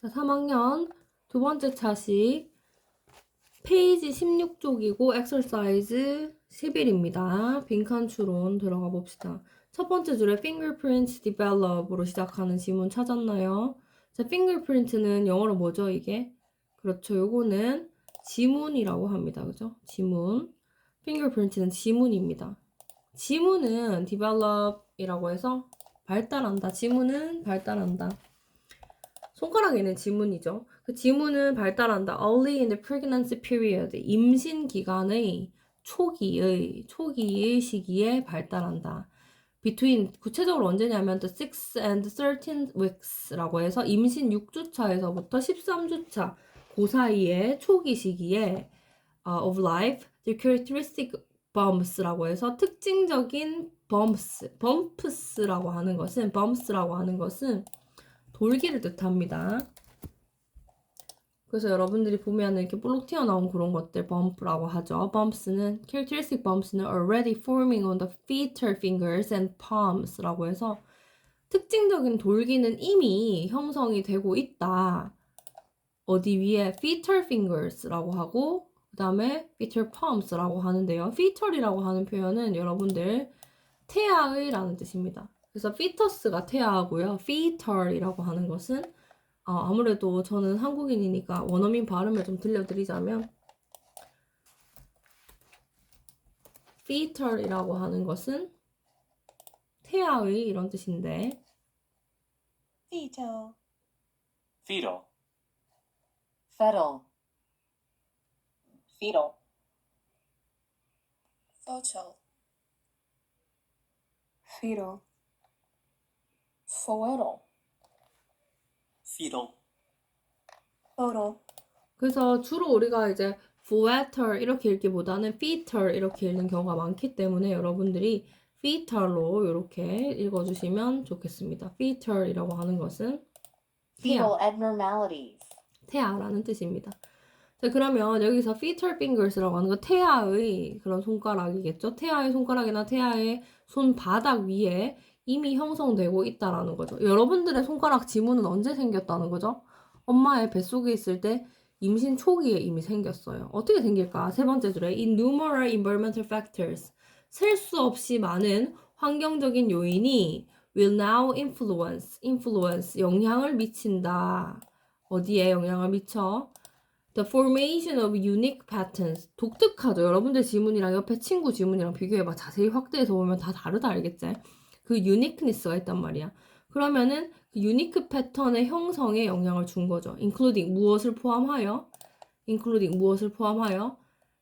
자, 3학년 두 번째 차식 페이지 16쪽이고 엑서사이즈 11입니다. 빈칸 추론 들어가 봅시다. 첫 번째 줄에 fingerprint develop으로 시작하는 지문 찾았나요? 자, fingerprint는 영어로 뭐죠, 이게? 그렇죠. 요거는 지문이라고 합니다. 그죠? 지문. fingerprint는 지문입니다. 지문은 develop이라고 해서 발달한다. 지문은 발달한다. 손가락에는 지문이죠. 그 지문은 발달한다. Early in the pregnancy period. 임신 기간의 초기의 시기에 발달한다. Between, 구체적으로 언제냐면 the 6 and 13 weeks라고 해서 임신 6주차에서부터 13주차 그 사이에 초기 시기에 of life, the characteristic bumps라고 해서 특징적인 bumps라고 하는 것은 돌기를 뜻합니다. 그래서 여러분들이 보면 이렇게 볼록 튀어나온 그런 것들 bump라고 하죠. characteristic bumps는 already forming on the fetal fingers and palms라고 해서 특징적인 돌기는 이미 형성이 되고 있다. 어디 위에 fetal fingers라고 하고 그 다음에 fetal palms라고 하는데요. fetal이라고 하는 표현은 여러분들 태아의라는 뜻입니다. 그래서 fetus가 태아하고요. fetal이라고 하는 것은 아무래도 저는 한국인이니까 원어민 발음을 좀 들려드리자면 fetal이라고 하는 것은 태아의 이런 뜻인데 fetal, fetal, fetal, fetal, foetal, fetal, foetal, fetal, foetal, 그래서 주로 우리가 이제 fetal 이렇게 읽기보다는 fetal 이렇게 읽는 경우가 많기 때문에 여러분들이 fetal로 이렇게 읽어주시면 좋겠습니다. fetal이라고 하는 것은 fetal abnormalities, 태아라는 뜻입니다. 자, 그러면 여기서 fetal fingers라고 하는 건 태아의 그런 손가락이겠죠. 태아의 손가락이나 태아의 손바닥 위에 이미 형성되고 있다라는 거죠. 여러분들의 손가락 지문은 언제 생겼다는 거죠? 엄마의 뱃속에 있을 때 임신 초기에 이미 생겼어요. 어떻게 생길까? 세 번째 줄에 innumerable environmental factors. 셀 수 없이 많은 환경적인 요인이 will now influence 영향을 미친다. 어디에 영향을 미쳐? The formation of unique patterns. 독특하죠. 여러분들 지문이랑 옆에 친구 지문이랑 비교해봐. 자세히 확대해서 보면 다 다르다 알겠지? 그 uniqueness가 있단 말이야. 그러면은 그 유니크 패턴의 형성에 영향을 준 거죠. including 무엇을 포함하여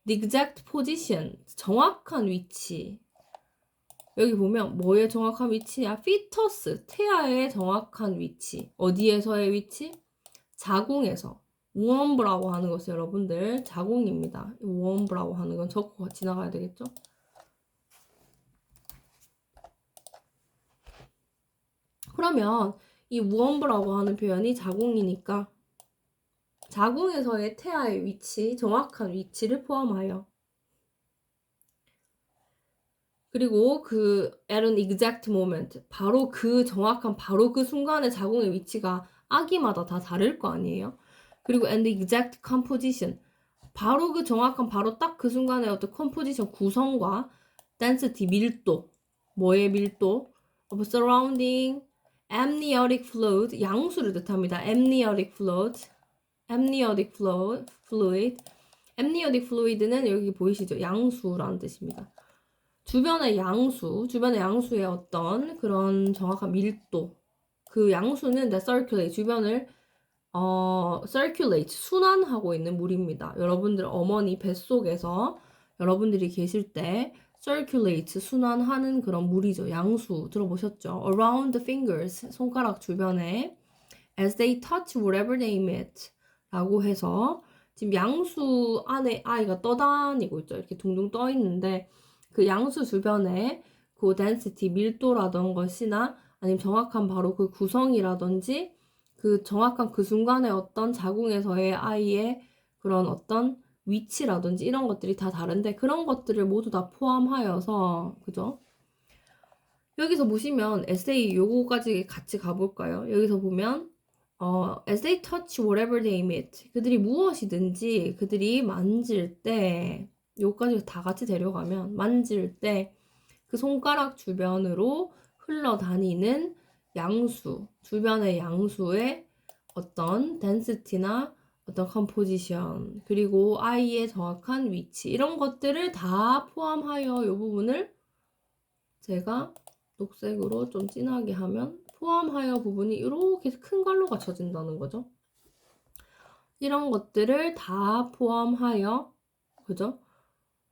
the exact position 정확한 위치. 여기 보면 뭐의 정확한 위치냐? fetus 태아의 정확한 위치. 어디에서의 위치? 자궁에서. 우엄브라고 하는 것은 여러분들 자궁입니다. 우엄브라고 하는 건 적고 지나가야 되겠죠? 그러면 이 우엄브라고 하는 표현이 자궁이니까 자궁에서의 태아의 위치, 정확한 위치를 포함하여 그리고 그 at an exact moment 바로 그 정확한 바로 그 순간의 자궁의 위치가 아기마다 다 다를 거 아니에요? 그리고 and the exact composition 바로 그 정확한 바로 딱 그 순간의 어떤 composition 구성과 density 밀도 뭐의 밀도 of surrounding amniotic fluid 양수를 뜻합니다. amniotic fluid는 여기 보이시죠? 양수라는 뜻입니다. 주변의 양수의 어떤 그런 정확한 밀도 그 양수는 the circulate 주변을 circulate 순환하고 있는 물입니다. 여러분들 어머니 뱃속에서 여러분들이 계실 때 circulate 순환하는 그런 물이죠. 양수 들어보셨죠? Around the fingers 손가락 주변에 as they touch whatever they meet 라고 해서 지금 양수 안에 아이가 떠다니고 있죠. 이렇게 둥둥 떠 있는데 그 양수 주변에 그 density 밀도라던 것이나 아니면 정확한 바로 그 구성이라든지 그 정확한 그 순간의 어떤 자궁에서의 아이의 그런 어떤 위치라든지 이런 것들이 다 다른데 그런 것들을 모두 다 포함하여서 그죠? 여기서 보시면 에세이 요거까지 같이 가볼까요? 여기서 보면 as they touch whatever they meet. 그들이 무엇이든지 그들이 만질 때, 요까지 다 같이 데려가면, 만질 때 그 손가락 주변으로 흘러다니는 양수, 주변의 양수의 어떤 density나 어떤 composition, 그리고 아이의 정확한 위치, 이런 것들을 다 포함하여 이 부분을 제가 녹색으로 좀 진하게 하면 포함하여 부분이 이렇게 큰 갈로가 쳐진다는 거죠. 이런 것들을 다 포함하여, 그죠?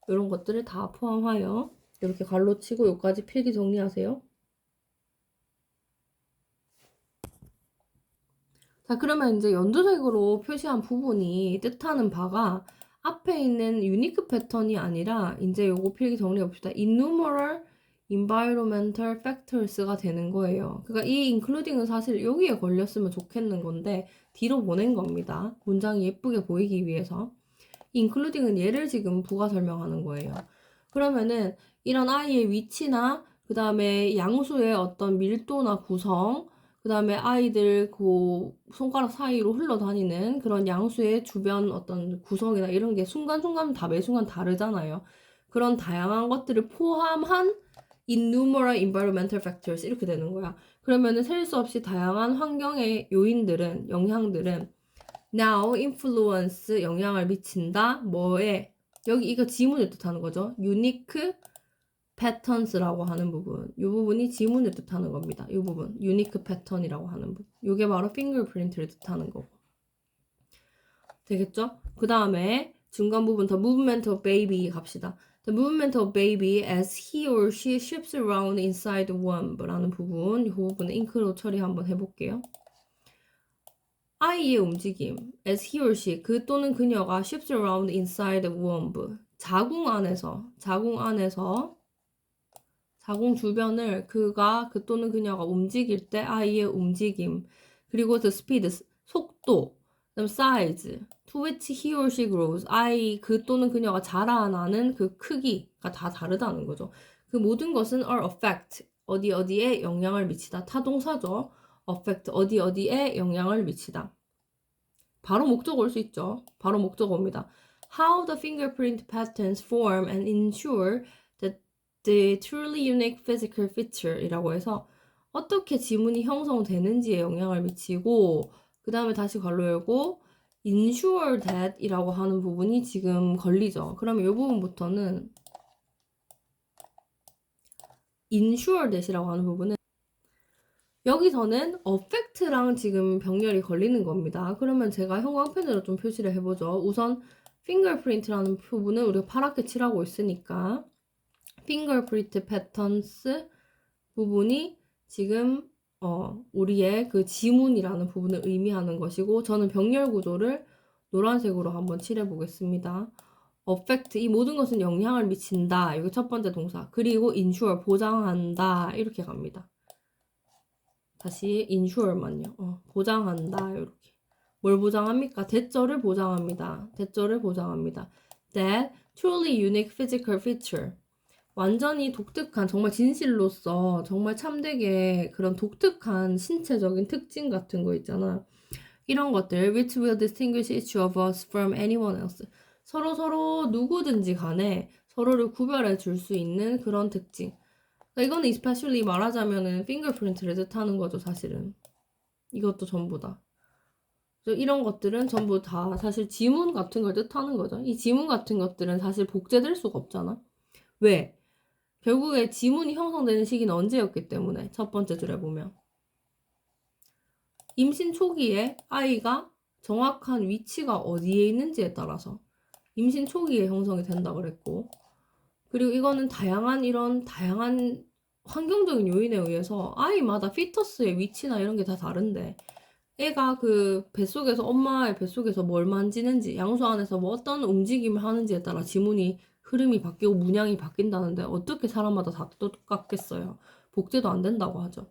이런 것들을 다 포함하여 이렇게 갈로 치고 여기까지 필기 정리하세요. 자, 그러면 이제 연두색으로 표시한 부분이 뜻하는 바가 앞에 있는 유니크 패턴이 아니라 이제 요거 필기 정리해 봅시다. innumerable environmental factors가 되는 거예요. 그러니까 이 including은 사실 여기에 걸렸으면 좋겠는 건데 뒤로 보낸 겁니다. 문장이 예쁘게 보이기 위해서. including은 얘를 지금 부가 설명하는 거예요. 그러면은 이런 아이의 위치나 그 다음에 양수의 어떤 밀도나 구성, 그 다음에 아이들 그 손가락 사이로 흘러다니는 그런 양수의 주변 어떤 구성이나 이런 게 순간순간 다 매 순간 다르잖아요. 그런 다양한 것들을 포함한 innumerable environmental factors 이렇게 되는 거야. 그러면은 셀 수 없이 다양한 환경의 요인들은, 영향들은 now influence 영향을 미친다. 뭐에? 여기 이거 지문을 뜻하는 거죠. unique patterns라고 하는 부분. 이 부분이 지문을 뜻하는 겁니다. 이 부분. unique pattern이라고 하는 부분. 이게 바로 fingerprint를 뜻하는 거고. 되겠죠? 그 다음에 중간 부분 the movement of baby 갑시다. The movement of baby as he or she shifts around inside the womb 라는 부분. 이 부분은 잉크로 처리 한번 해볼게요. 아이의 움직임, as he or she, 그 또는 그녀가 shifts around inside the womb, 자궁 안에서, 자궁 주변을 그 또는 그녀가 움직일 때 아이의 움직임, 그리고 the speed, 속도, 그다음 size, to which he or she grows, 아이 그 또는 그녀가 자라나는 그 크기가 다 다르다는 거죠. 그 모든 것은 are affect, 어디에 영향을 미치다, 타동사죠. affect, 어디에 영향을 미치다. 바로 목적 올 수 있죠. 바로 목적 옵니다. How the fingerprint patterns form and ensure that the truly unique physical feature 이라고 해서 어떻게 지문이 형성되는지에 영향을 미치고 그 다음에 다시 괄호 열고 ensure that 이라고 하는 부분이 지금 걸리죠. 그러면 이 부분부터는 ensure that이라고 하는 부분은 여기서는 affect랑 지금 병렬이 걸리는 겁니다. 그러면 제가 형광펜으로 좀 표시를 해보죠. 우선 fingerprint라는 부분은 우리가 파랗게 칠하고 있으니까 fingerprint patterns 부분이 지금 우리의 그 지문이라는 부분을 의미하는 것이고 저는 병렬 구조를 노란색으로 한번 칠해 보겠습니다. affect, 이 모든 것은 영향을 미친다. 이거 첫 번째 동사. 그리고 ensure, 보장한다. 이렇게 갑니다. 다시 insure만요. 보장한다. 이렇게. 뭘 보장합니까? 대절을 보장합니다. 대절을 보장합니다. That truly unique physical feature. 완전히 독특한, 정말 진실로서 정말 참되게 그런 독특한 신체적인 특징 같은 거 있잖아. 이런 것들, which will distinguish each of us from anyone else. 서로 누구든지 간에 서로를 구별해 줄 수 있는 그런 특징. 그러니까 이거는 especially 말하자면은 fingerprint를 뜻하는 거죠, 사실은. 이것도 전부 다. 이런 것들은 전부 다 사실 지문 같은 걸 뜻하는 거죠. 이 지문 같은 것들은 사실 복제될 수가 없잖아. 왜? 결국에 지문이 형성되는 시기는 언제였기 때문에 첫 번째 줄에 보면 임신 초기에 아이가 정확한 위치가 어디에 있는지에 따라서 임신 초기에 형성이 된다고 그랬고 그리고 이거는 다양한 환경적인 요인에 의해서 아이마다 피터스의 위치나 이런 게 다 다른데 애가 그 뱃속에서 엄마의 뱃속에서 뭘 만지는지 양수 안에서 뭐 어떤 움직임을 하는지에 따라 지문이 흐름이 바뀌고 문양이 바뀐다는데 어떻게 사람마다 다 똑같겠어요. 복제도 안 된다고 하죠.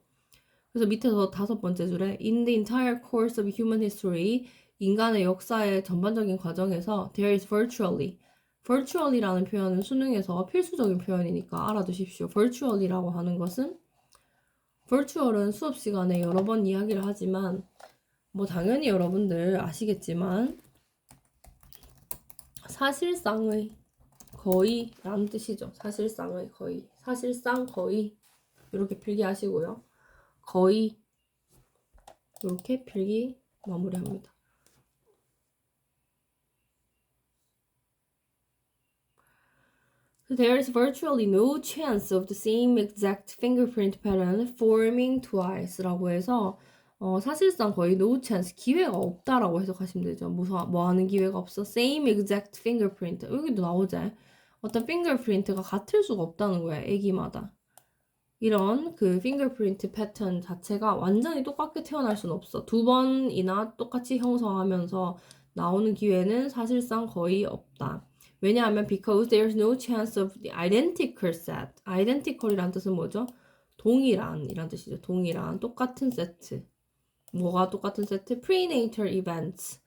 그래서 밑에서 5번째 줄에 In the entire course of human history 인간의 역사의 전반적인 과정에서 there is virtually라는 표현은 수능에서 필수적인 표현이니까 알아두십시오. virtually라고 하는 것은 virtual은 수업 시간에 여러 번 이야기를 하지만 뭐 당연히 여러분들 아시겠지만 사실상의 거의라는 뜻이죠. 사실상의 거의. 사실상 거의 이렇게 필기하시고요. 거의 이렇게 필기 마무리합니다. There is virtually no chance of the same exact fingerprint pattern forming twice라고 해서 사실상 거의 no chance, 기회가 없다라고 해석하시면 되죠. 뭐 하는 기회가 없어? Same exact fingerprint. 여기도 나오지. 어떤 fingerprint가 같을 수가 없다는 거야, 애기마다. 이런 그 fingerprint 패턴 자체가 완전히 똑같게 태어날 수는 없어. 2번이나 똑같이 형성하면서 나오는 기회는 사실상 거의 없다. 왜냐하면 because there's no chance of the identical set. identical이란 뜻은 뭐죠? 동일한 이란 뜻이죠. 동일한, 똑같은 세트. 뭐가 똑같은 세트? prenatal events.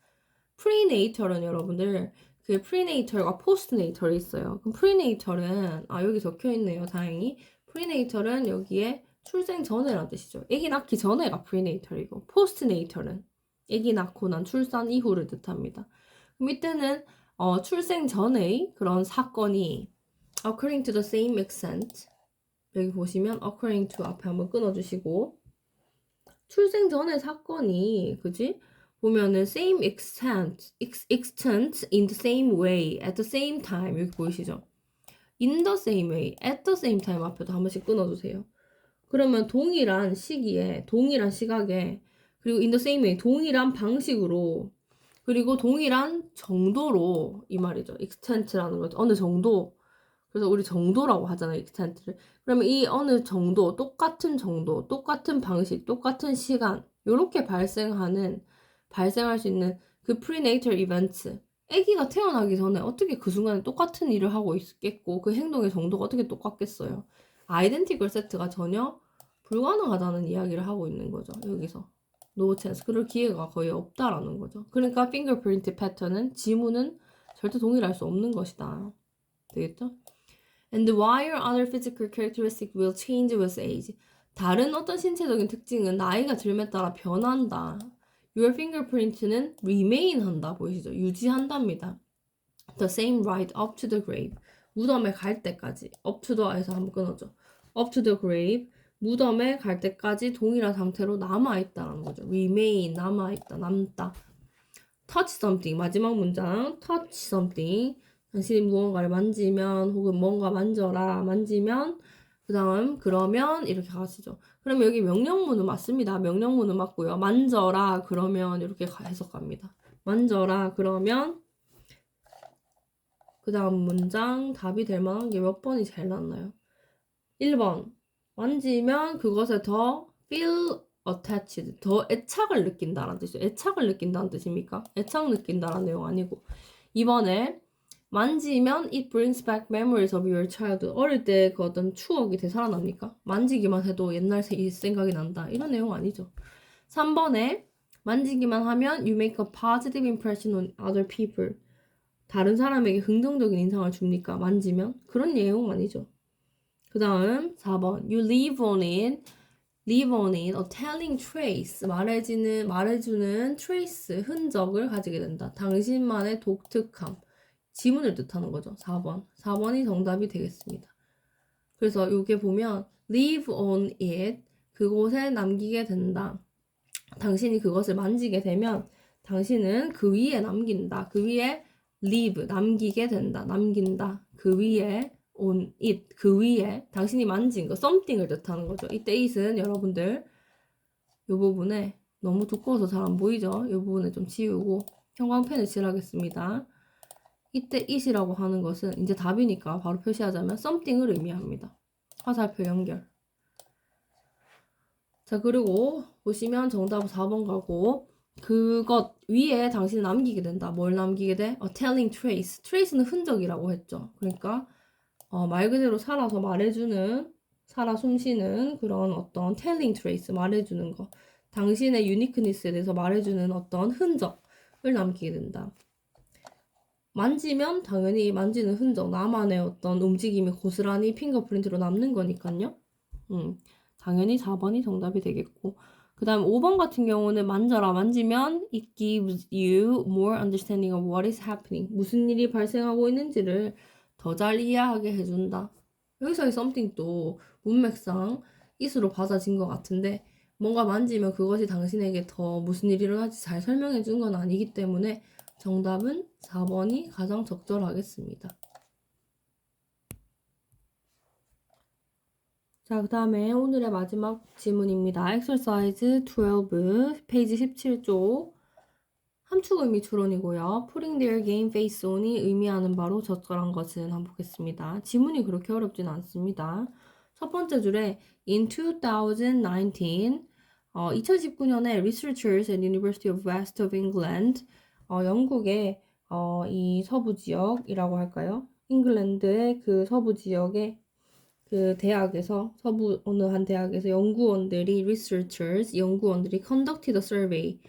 prenatal은 여러분들 그 prenatal과 postnatal이 있어요. 그럼 prenatal은 여기 적혀 있네요. 다행히. prenatal은 여기에 출생 전에란 뜻이죠. 아기 낳기 전에가 prenatal이고 postnatal은 아기 낳고 난 출산 이후를 뜻합니다. 그럼 이때는 출생 전의 그런 사건이 according to the same extent, 여기 보시면 according to 앞에 한번 끊어주시고, 출생 전의 사건이 그지? 보면은 same extent in the same way, at the same time, 여기 보이시죠? in the same way, at the same time 앞에도 한 번씩 끊어주세요. 그러면 동일한 시기에, 동일한 시각에, 그리고 in the same way, 동일한 방식으로, 그리고 동일한 정도로, 이 말이죠. extent라는 거죠. 어느 정도. 그래서 우리 정도라고 하잖아요, extent를. 그러면 이 어느 정도, 똑같은 정도, 똑같은 방식, 똑같은 시간, 요렇게 발생할 수 있는 그 prenatal events. 아기가 태어나기 전에 어떻게 그 순간에 똑같은 일을 하고 있겠고, 그 행동의 정도가 어떻게 똑같겠어요. identical set가 전혀 불가능하다는 이야기를 하고 있는 거죠, 여기서. no chance. 그럴 기회가 거의 없다라는 거죠. 그러니까 fingerprint 패턴은, 지문은 절대 동일할 수 없는 것이다. 되겠죠? And while other physical characteristics will change with age. 다른 어떤 신체적인 특징은 나이가 들에 따라 변한다. Your fingerprint는 remain 한다. 보이시죠? 유지한답니다. The same right up to the grave. 무덤에 갈 때까지. up to the에서 한번 끊어줘. up to the grave. 무덤에 갈 때까지 동일한 상태로 남아있다라는 거죠. remain, 남아있다, 남다. touch something, 마지막 문장. touch something. 당신이 무언가를 만지면, 혹은 뭔가 만져라, 만지면, 그 다음, 그러면, 이렇게 가시죠. 그러면 여기 명령문은 맞습니다. 명령문은 맞고요. 만져라, 그러면, 이렇게 해석합니다. 만져라, 그러면, 그 다음 문장, 답이 될 만한 게 몇 번이 제일 낫나요? 1번. 만지면 그것에 더 feel attached, 더 애착을 느낀다라는 뜻이죠. 애착을 느낀다는 뜻입니까? 애착 느낀다라는 내용 아니고. 2번에 만지면 it brings back memories of your childhood. 어릴 때 그 어떤 추억이 되살아납니까? 만지기만 해도 옛날 생각이 난다. 이런 내용 아니죠. 3번에 만지기만 하면 you make a positive impression on other people. 다른 사람에게 긍정적인 인상을 줍니까? 만지면? 그런 내용 아니죠. 그 다음 4번 you leave on it a telling trace. 말해주는 trace, 흔적을 가지게 된다. 당신만의 독특함. 지문을 뜻하는 거죠. 4번이 정답이 되겠습니다. 그래서 여기 보면 leave on it, 그곳에 남기게 된다. 당신이 그것을 만지게 되면 당신은 그 위에 남긴다. 그 위에 leave, 남기게 된다. 남긴다. 그 위에 on it, 그 위에 당신이 만진 거, something을 뜻하는 거죠. 이때 it은 여러분들 이 부분에 너무 두꺼워서 잘 안 보이죠? 이 부분에 좀 지우고 형광펜을 칠하겠습니다. 이때 it이라고 하는 것은 이제 답이니까 바로 표시하자면 something을 의미합니다. 화살표 연결. 자, 그리고 보시면 정답은 4번 가고, 그것 위에 당신이 남기게 된다. 뭘 남기게 돼? A telling trace. trace는 흔적이라고 했죠. 그러니까 말 그대로 살아서 말해주는, 살아 숨쉬는 그런 어떤 telling trace, 말해주는 거. 당신의 유니크니스에 대해서 말해주는 어떤 흔적을 남기게 된다. 만지면 당연히 만지는 흔적, 나만의 어떤 움직임이 고스란히 핑거프린트로 남는 거니까요. 당연히 4번이 정답이 되겠고, 그 다음 5번 같은 경우는 만져라. 만지면 it gives you more understanding of what is happening. 무슨 일이 발생하고 있는지를 더 잘 이해하게 해준다. 여기서의 something도 문맥상 it으로 받아진 것 같은데 뭔가 만지면 그것이 당신에게 더 무슨 일이 일어날지 잘 설명해 준 건 아니기 때문에 정답은 4번이 가장 적절하겠습니다. 자, 그 다음에 오늘의 마지막 지문입니다. Exercise 12, 페이지 17쪽. 함축 의미 추론이고요. Putting their game face on이 의미하는 바로 적절한 것은 한번 보겠습니다. 지문이 그렇게 어렵진 않습니다. 첫 번째 줄에 In 2019, 2019년에 researchers at University of West of England, 영국의 이 서부 지역이라고 할까요? 잉글랜드의 그 서부 지역의 그 대학에서 서부 어느 한 대학에서 연구원들이 conducted a survey.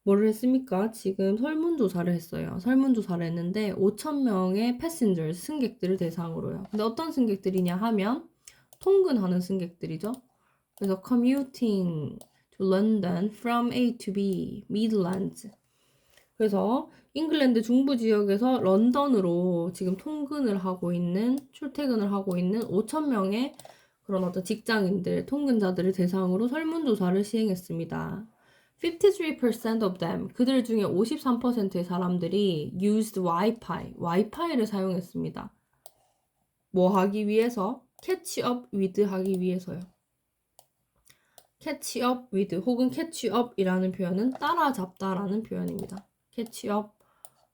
뭐를 했습니까? 지금 설문조사를 했어요. 설문조사를 했는데 5,000명의 passengers, 승객들을 대상으로요. 근데 어떤 승객들이냐 하면 통근하는 승객들이죠. 그래서 commuting to London from A to B, Midlands. 그래서 잉글랜드 중부 지역에서 런던으로 지금 출퇴근을 하고 있는 5,000명의 그런 어떤 직장인들, 통근자들을 대상으로 설문조사를 시행했습니다. 53% of them, 그들 중에 53%의 사람들이 used Wi-Fi를 사용했습니다. 뭐 하기 위해서? catch up with 하기 위해서요. catch up with 혹은 catch up이라는 표현은 따라잡다라는 표현입니다. catch up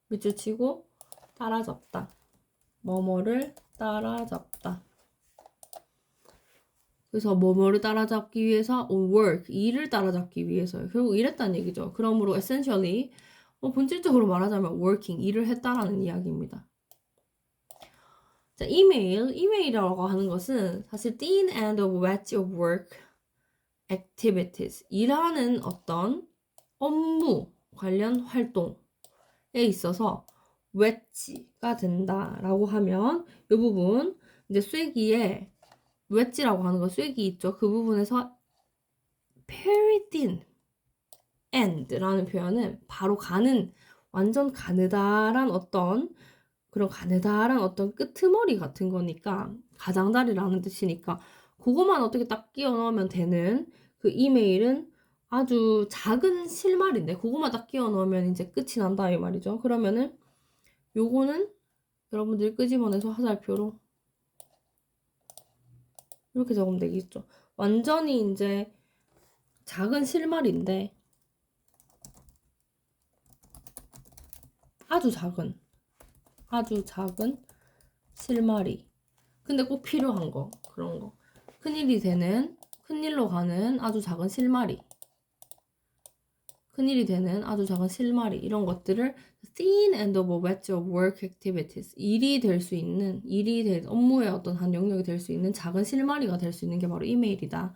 밑줄 치고 따라잡다. 뭐뭐를 따라잡다. 그래서 뭐뭐를 따라잡기 위해서 work, 일을 따라잡기 위해서요. 결국 일했다는 얘기죠. 그러므로 essentially 본질적으로 말하자면 working, 일을 했다라는 이야기입니다. 자, 이메일이라고 하는 것은 사실 thin end of wedge of work activities, 일하는 어떤 업무 관련 활동에 있어서 wedge가 된다라고 하면 이 부분 이제 쐐기에 웨지라고 하는 거 쐐기 있죠. 그 부분에서 very thin end라는 표현은 바로 완전 가느다란 어떤 끄트머리 같은 거니까 가장자리라는 뜻이니까 그것만 어떻게 딱 끼워 넣으면 되는 그 이메일은 아주 작은 실말인데 그것만 딱 끼워 넣으면 이제 끝이 난다 이 말이죠. 그러면은 요거는 여러분들이 끄집어내서 화살표로 이렇게 적으면 되겠죠. 완전히 이제 작은 실말인데 아주 작은 실말이 근데 꼭 필요한 거 그런 거 큰일로 가는 아주 작은 실말이 이런 것들을 thin end of a wedge of work activities 업무의 어떤 한 영역이 될 수 있는 작은 실마리가 될 수 있는 게 바로 이메일이다.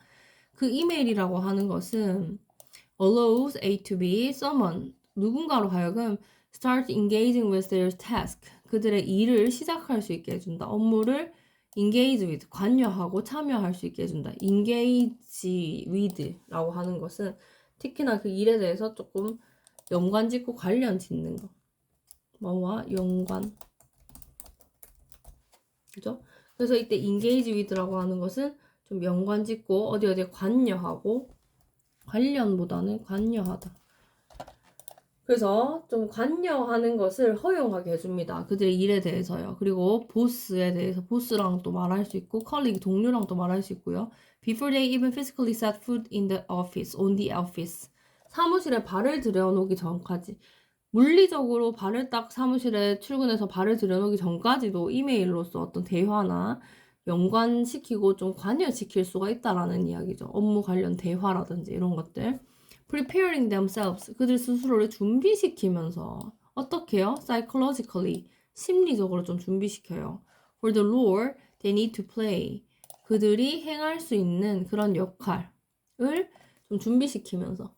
그 이메일이라고 하는 것은 allows A to B someone 누군가로 하여금 start engaging with their task 그들의 일을 시작할 수 있게 해준다. 업무를 engage with 관여하고 참여할 수 있게 해준다. engage with라고 하는 것은 특히나 그 일에 대해서 조금 연관 짓고 관련 짓는 거. 뭐와 연관. 그죠? 그래서 이때 engage with라고 하는 것은 좀 연관 짓고 어디에 관여하고 관련보다는 관여하다. 그래서 좀 관여하는 것을 허용하게 해줍니다. 그들의 일에 대해서요. 그리고 보스에 대해서 보스랑 또 말할 수 있고 컬리그 동료랑 또 말할 수 있고요. Before they even physically set foot on the office. 사무실에 발을 들여놓기 전까지 물리적으로 발을 딱 사무실에 출근해서 발을 들여놓기 전까지도 이메일로서 어떤 대화나 연관시키고 좀 관여시킬 수가 있다라는 이야기죠. 업무 관련 대화라든지 이런 것들. Preparing themselves. 그들 스스로를 준비시키면서 어떻게 해요? Psychologically. 심리적으로 좀 준비시켜요. For the role they need to play. 그들이 행할 수 있는 그런 역할을 좀 준비시키면서.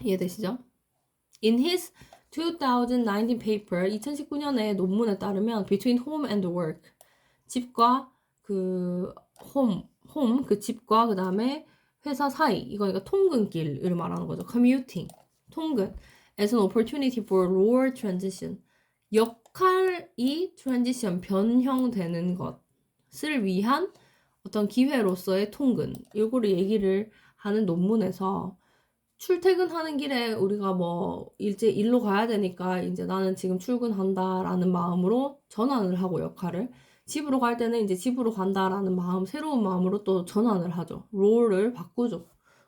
이해되시죠? In his 2019 paper, 2019년의 논문에 따르면 Between home and work. 집과 그 집과 그 다음에 회사 사이, 이거니까 통근길을 말하는 거죠. commuting, 통근. as an opportunity for role transition. 역할이 transition, 변형되는 것을 위한 어떤 기회로서의 통근. 이거를 얘기를 하는 논문에서 출퇴근하는 길에 우리가 뭐 일로 가야 되니까 이제 나는 지금 출근한다라는 마음으로 전환을 하고 역할을 집으로 갈 때는 이제 집으로 간다라는 마음, 새로운 마음으로 또 전환을 하죠. 롤을 바꾸죠.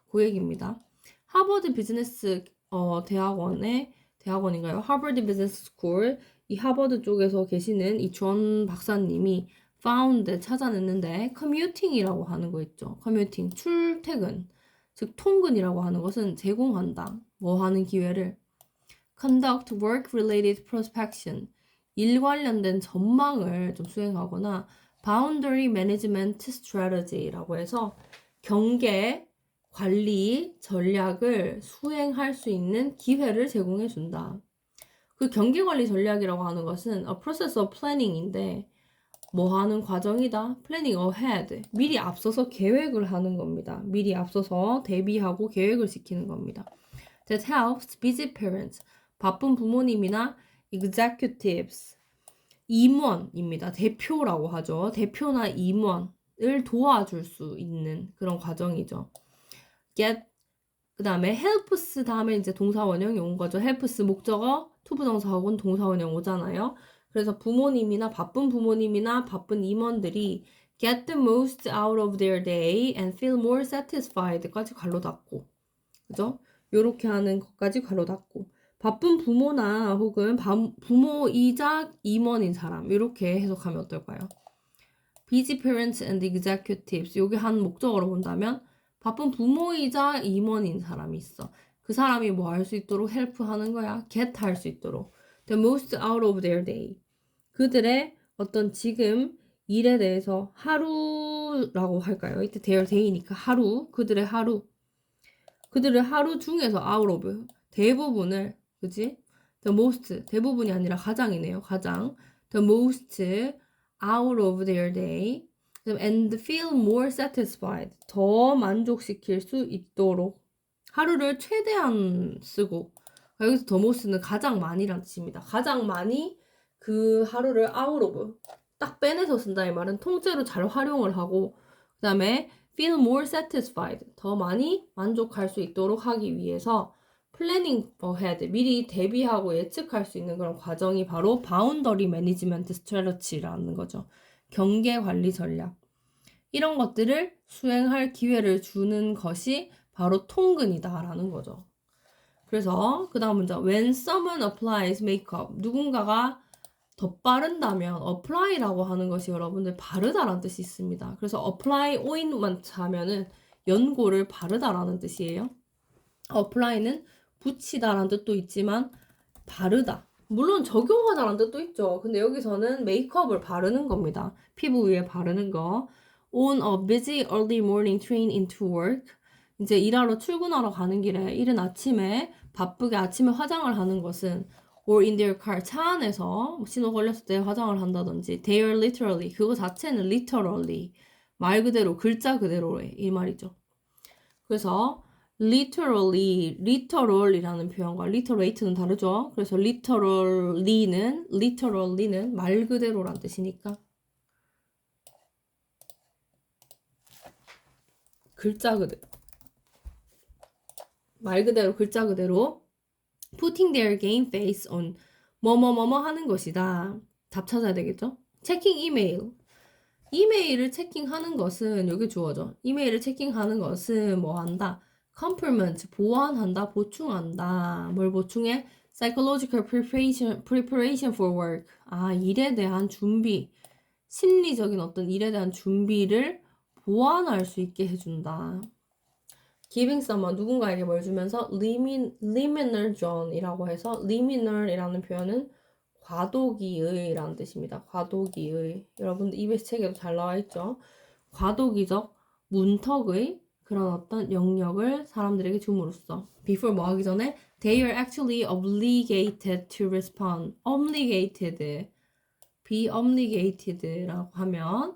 그 얘기입니다. 하버드 비즈니스 대학원인가요? 하버드 비즈니스 스쿨 이 하버드 쪽에서 계시는 이 존 박사님이 찾아냈는데 commuting이라고 하는 거 있죠. commuting, 출퇴근. 즉 통근이라고 하는 것은 제공한다. 뭐 하는 기회를 conduct work-related prospection 일 관련된 전망을 좀 수행하거나 boundary management strategy라고 해서 경계 관리 전략을 수행할 수 있는 기회를 제공해 준다. 그 경계 관리 전략이라고 하는 것은 a process of planning인데 뭐 하는 과정이다? planning ahead. 미리 앞서서 계획을 하는 겁니다. 미리 앞서서 대비하고 계획을 지키는 겁니다. That helps busy parents. 바쁜 부모님이나 executives. 임원입니다. 대표라고 하죠. 대표나 임원을 도와줄 수 있는 그런 과정이죠. 그 다음에 helps 다음에 이제 동사원형이 온 거죠. helps 목적어, 투부정사하고는 동사원형 오잖아요. 그래서 바쁜 부모님이나 바쁜 임원들이 get the most out of their day and feel more satisfied까지 괄호 닫고, 그죠? 요렇게 하는 것까지 괄호 닫고, 바쁜 부모나 혹은 부모이자 임원인 사람, 이렇게 해석하면 어떨까요? busy parents and executives, 요게 한 목적어로 본다면 바쁜 부모이자 임원인 사람이 있어. 그 사람이 뭐 할 수 있도록 헬프하는 거야? get 할 수 있도록. the most out of their day. 그들의 어떤 지금 일에 대해서 하루라고 할까요? 이때 their day니까 하루. 그들의 하루 중에서 out of 대부분을, 그지? the most 대부분이 아니라 가장이네요. 가장. the most out of their day and feel more satisfied 더 만족시킬 수 있도록 하루를 최대한 쓰고, 여기서 the most는 가장 많이란 뜻입니다. 가장 많이 그 하루를 out of 딱 빼내서 쓴다 이 말은 통째로 잘 활용을 하고, 그 다음에 feel more satisfied 더 많이 만족할 수 있도록 하기 위해서 planning ahead 미리 대비하고 예측할 수 있는 그런 과정이 바로 boundary management strategy라는 거죠. 경계 관리 전략. 이런 것들을 수행할 기회를 주는 것이 바로 통근이다라는 거죠. 그래서 그 다음 문장 when someone applies makeup 누군가가 덧바른다면 apply라고 하는 것이 여러분들 바르다라는 뜻이 있습니다. 그래서 apply ointment 하면은 연고를 바르다라는 뜻이에요. apply는 붙이다라는 뜻도 있지만 바르다. 물론 적용하다라는 뜻도 있죠. 근데 여기서는 메이크업을 바르는 겁니다. 피부 위에 바르는 거. On a busy early morning train into work. 이제 일하러 출근하러 가는 길에 이른 아침에 바쁘게 아침에 화장을 하는 것은 or in their car 차 안에서 신호 걸렸을 때 화장을 한다든지 they are literally 그거 자체는 literally 말 그대로 글자 그대로의 이 말이죠. 그래서 literally이라는 표현과 literate는 다르죠. 그래서 literally는 말 그대로란 뜻이니까 글자 그대로 말 그대로 글자 그대로 putting their game face on 뭐뭐뭐뭐 하는 것이다. 답 찾아야 되겠죠? 체킹 이메일을 체킹하는 것은 여기 주어져. 이메일을 체킹하는 것은 뭐 한다? complement 보완한다, 보충한다. 뭘 보충해? psychological preparation for work. 일에 대한 준비. 심리적인 어떤 일에 대한 준비를 보완할 수 있게 해준다. giving someone 누군가에게 뭘 주면서 liminal zone이라고 해서 liminal이라는 표현은 과도기의라는 뜻입니다. 과도기의. 여러분들 EBS 책에도 잘 나와 있죠. 과도기적 문턱의 그런 어떤 영역을 사람들에게 줌으로써 before 뭐 하기 전에 they are actually obligated to respond. be obligated라고 하면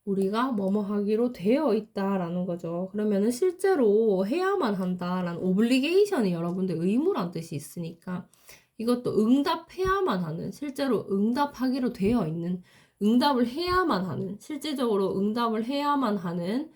우리가 뭐뭐 하기로 되어 있다라는 거죠. 그러면은 실제로 해야만 한다라는 obligation이 여러분들 의무란 뜻이 있으니까 이것도 응답해야만 하는, 실제로 응답하기로 되어 있는, 응답을 해야만 하는, 실질적으로 응답을 해야만 하는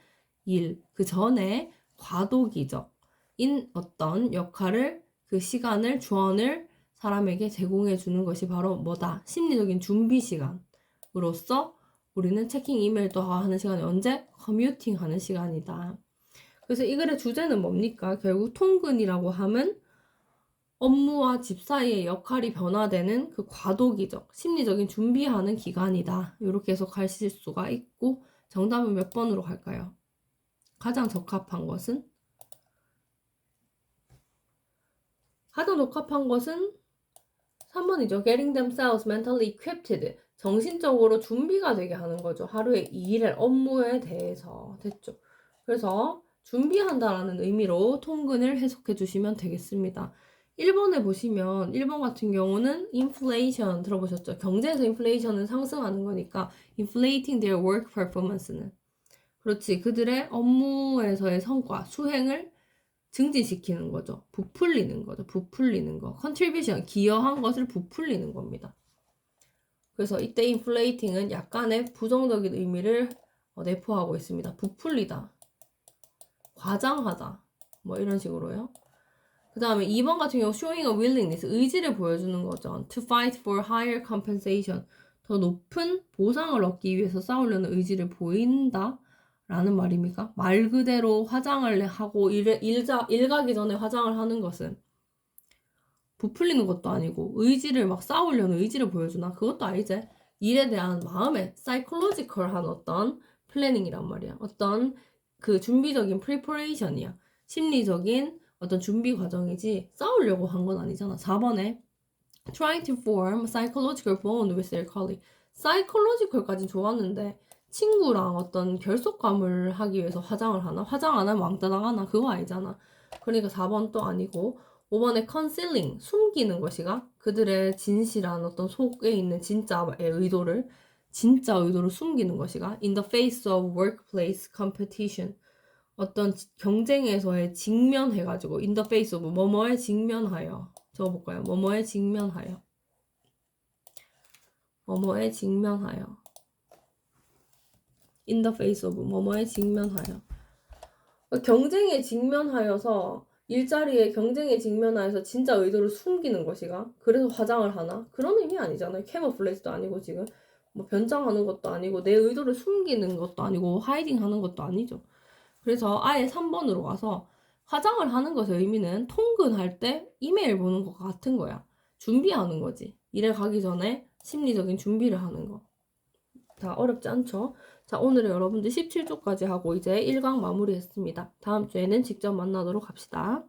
일, 그 전에 과도기적인 어떤 역할을, 그 시간을, 주어를 사람에게 제공해 주는 것이 바로 뭐다? 심리적인 준비 시간으로서 우리는 체킹 이메일도 하는 시간이 언제? 커뮤팅 하는 시간이다. 그래서 이 글의 주제는 뭡니까? 결국 통근이라고 하면 업무와 집 사이의 역할이 변화되는 그 과도기적, 심리적인 준비하는 기간이다. 이렇게 해석하실 수가 있고, 정답은 몇 번으로 갈까요? 가장 적합한 것은? 가장 적합한 것은 3번이죠. Getting themselves mentally equipped. 정신적으로 준비가 되게 하는 거죠. 하루의 일을, 업무에 대해서. 됐죠? 그래서 준비한다라는 의미로 통근을 해석해 주시면 되겠습니다. 1번에 보시면 1번 같은 경우는 inflation 들어보셨죠? 경제에서 inflation은 상승하는 거니까 inflating their work performance는 그렇지. 그들의 업무에서의 성과, 수행을 증진시키는 거죠. 부풀리는 거죠. 부풀리는 거. contribution, 기여한 것을 부풀리는 겁니다. 그래서 이때 inflating은 약간의 부정적인 의미를 내포하고 있습니다. 부풀리다, 과장하다, 뭐 이런 식으로요. 그 다음에 2번 같은 경우 showing a willingness, 의지를 보여주는 거죠. to fight for higher compensation, 더 높은 보상을 얻기 위해서 싸우려는 의지를 보인다 라는 말입니까? 말 그대로 화장을 하고 일가기 전에 화장을 하는 것은 부풀리는 것도 아니고 의지를 막 싸우려는 의지를 보여주나? 그것도 아니지. 일에 대한 마음의 psychological한 어떤 플래닝이란 말이야. 어떤 그 준비적인 preparation이야. 심리적인 어떤 준비 과정이지 싸우려고 한 건 아니잖아. 4번에 trying to form a psychological bond with their colleague. psychological까지 좋았는데 친구랑 어떤 결속감을 하기 위해서 화장을 하나? 화장 안 하면 왕따 당하나? 그거 아니잖아. 그러니까 4번 또 아니고 5번에 concealing, 숨기는 것이가 그들의 진실한 어떤 속에 있는 진짜 의도를 숨기는 것이가 in the face of workplace competition, 어떤 경쟁에서의 직면해가지고 in the face of 뭐뭐에 직면하여 적어볼까요? 뭐뭐에 직면하여 in the face of 뭐뭐에 직면하여 경쟁에 직면하여서 일자리에 경쟁에 직면하여서 진짜 의도를 숨기는 것이가 그래서 화장을 하나? 그런 의미 아니잖아요. 캐모플레이스도 아니고 지금 뭐 변장하는 것도 아니고 내 의도를 숨기는 것도 아니고 하이딩 하는 것도 아니죠. 그래서 아예 3번으로 가서 화장을 하는 것의 의미는 통근할 때 이메일 보는 것 같은 거야. 준비하는 거지. 일에 가기 전에 심리적인 준비를 하는 거. 자, 어렵지 않죠? 자, 오늘은 여러분들 17조까지 하고 이제 1강 마무리했습니다. 다음 주에는 직접 만나도록 합시다.